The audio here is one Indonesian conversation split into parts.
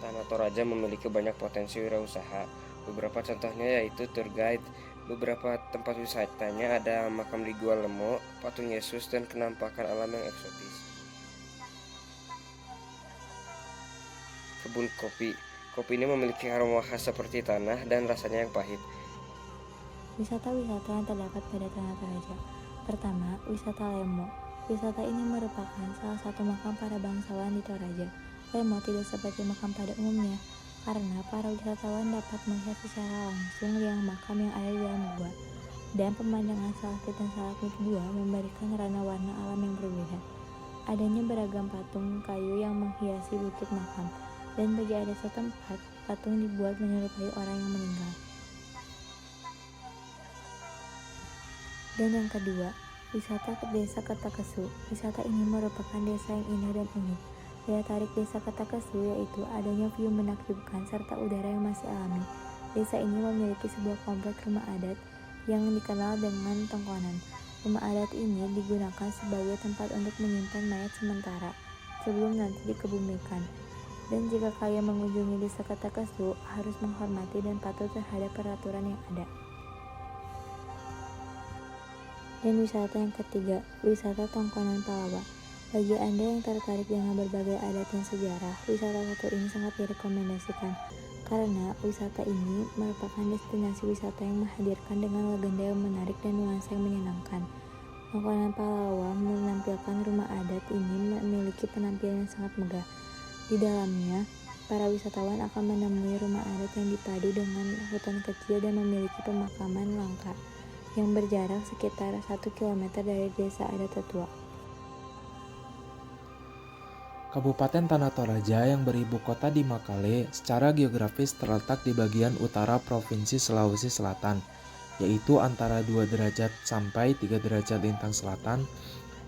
Tanah Toraja memiliki banyak potensi wirausaha. Beberapa contohnya yaitu tour guide. Beberapa tempat wisatanya ada makam di Gua Lemo, patung Yesus, dan penampakan alam yang eksotis. Kebun kopi. Kopi ini memiliki aroma khas seperti tanah dan rasanya yang pahit. Wisata-wisata yang terdapat pada Tanah Toraja. Pertama, wisata Lemo. Wisata ini merupakan salah satu makam para bangsawan di Toraja. Lemo tidak seperti makam pada umumnya, karena para wisatawan dapat melihat secara langsung liang makam yang ada di dalam gua. Dan pemandangan stalaktit dan stalagmit gua memberikan warna alam yang berbeda. Adanya beragam patung kayu yang menghiasi bukit makam, dan bagi adat setempat, patung dibuat menyerupai orang yang meninggal. Dan yang kedua, wisata ke Desa Kertakesu. Wisata ini merupakan desa yang indah dan unik. Daya tarik Desa Kertakesu yaitu adanya view menakjubkan serta udara yang masih alami. Desa ini memiliki sebuah komplek rumah adat yang dikenal dengan Tongkonan. Rumah adat ini digunakan sebagai tempat untuk menyimpan mayat sementara sebelum nanti dikebumikan. Dan jika kalian mengunjungi Desa Kertakesu, harus menghormati dan patuh terhadap peraturan yang ada. Dan wisata yang ketiga, wisata Tongkonan Palawa. Bagi Anda yang tertarik dengan berbagai adat dan sejarah, wisata satu ini sangat direkomendasikan karena wisata ini merupakan destinasi wisata yang menghadirkan dengan legenda yang menarik dan nuansa yang menyenangkan. Tongkonan Palawa menampilkan rumah adat ini memiliki penampilan yang sangat megah. Di dalamnya, para wisatawan akan menemui rumah adat yang dipadu dengan hutan kecil dan memiliki pemakaman langka yang berjarak sekitar 1 km dari desa adat tertua. Kabupaten Tanah Toraja yang beribu kota di Makale secara geografis terletak di bagian utara Provinsi Sulawesi Selatan, yaitu antara 2 derajat sampai 3 derajat lintang selatan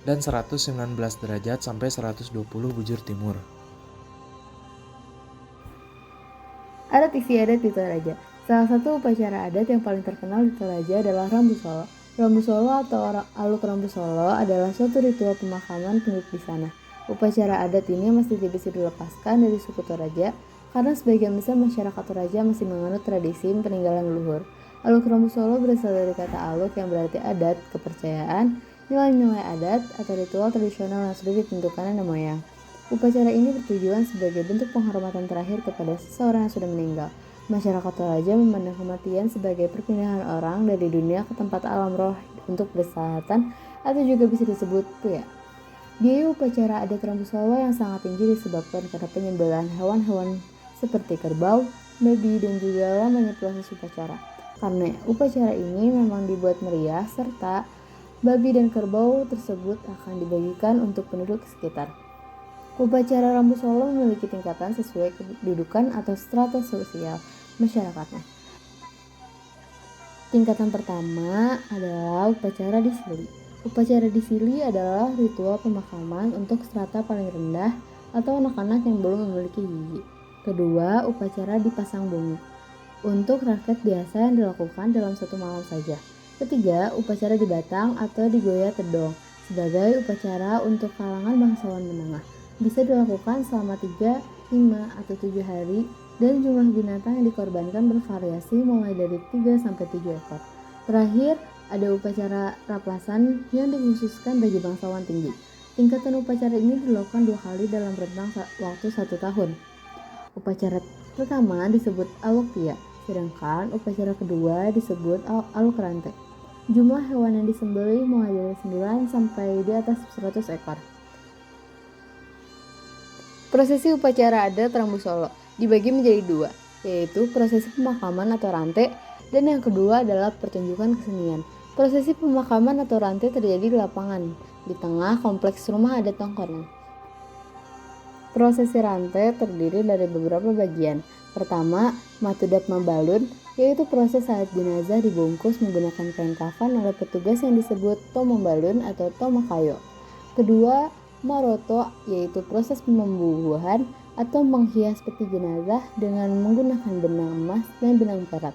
dan 119 derajat sampai 120 bujur timur. Adat istiadat di Toraja. Salah satu upacara adat yang paling terkenal di Toraja adalah Rambu Solo. Rambu Solo atau Aluk Rambu Solo adalah suatu ritual pemakaman penduduk di sana. Upacara adat ini masih tidak bisa dilepaskan dari suku Toraja karena sebagian besar masyarakat Toraja masih menganut tradisi peninggalan leluhur. Aluk Rambu Solo berasal dari kata aluk yang berarti adat, kepercayaan, nilai-nilai adat, atau ritual tradisional yang sudah ditentukan nenek moyang. Upacara ini bertujuan sebagai bentuk penghormatan terakhir kepada seseorang yang sudah meninggal. Masyarakat Toraja memandang kematian sebagai perpindahan orang dari dunia ke tempat alam roh untuk berselatan atau juga bisa disebut puya. Biaya upacara adat Rambu Solo yang sangat tinggi disebabkan karena penyembelihan hewan-hewan seperti kerbau, babi, dan juga lamanya proses upacara. Karena upacara ini memang dibuat meriah serta babi dan kerbau tersebut akan dibagikan untuk penduduk sekitar. Upacara Rambu Solo memiliki tingkatan sesuai kedudukan atau strata sosial masyarakatnya. Tingkatan pertama adalah upacara disili. Upacara disili adalah ritual pemakaman untuk strata paling rendah atau anak-anak yang belum memiliki gigi. Kedua, upacara dipasang bumi untuk rakyat biasa yang dilakukan dalam satu malam saja. Ketiga, upacara dibatang atau digoyah tedong sebagai upacara untuk kalangan bangsawan menengah. Bisa dilakukan selama 3, 5, atau 7 hari dan jumlah binatang yang dikorbankan bervariasi mulai dari 3 sampai 7 ekor. Terakhir, ada upacara raplasan yang dikhususkan bagi bangsawan tinggi. Tingkatan upacara ini dilakukan 2 kali dalam rentang waktu 1 tahun. Upacara pertama disebut aluk tia, sedangkan upacara kedua disebut aluk rante. Jumlah hewan yang disembelih mulai dari 9 sampai di atas 100 ekor. Prosesi upacara adat Rambu Solo dibagi menjadi 2, yaitu prosesi pemakaman atau rante dan yang kedua adalah pertunjukan kesenian. Prosesi pemakaman atau rante terjadi di lapangan di tengah kompleks rumah adat Tongkonan. Prosesi rante terdiri dari beberapa bagian. Pertama, matudat membalun, yaitu proses saat jenazah dibungkus menggunakan kain kafan oleh petugas yang disebut tomombalun atau tomakayo. Kedua, maroto, yaitu proses pembubuhan atau menghias peti jenazah dengan menggunakan benang emas dan benang perak.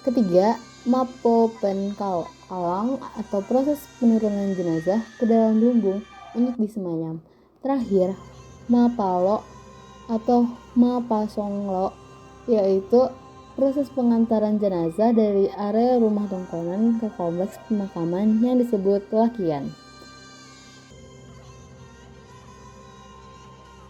Ketiga, mapo penkalang atau proses penurunan jenazah ke dalam lumbung untuk disemayam. Terakhir, mapalo atau mapasonglo, yaitu proses pengantaran jenazah dari area rumah tongkonan ke kompleks pemakaman yang disebut lakian.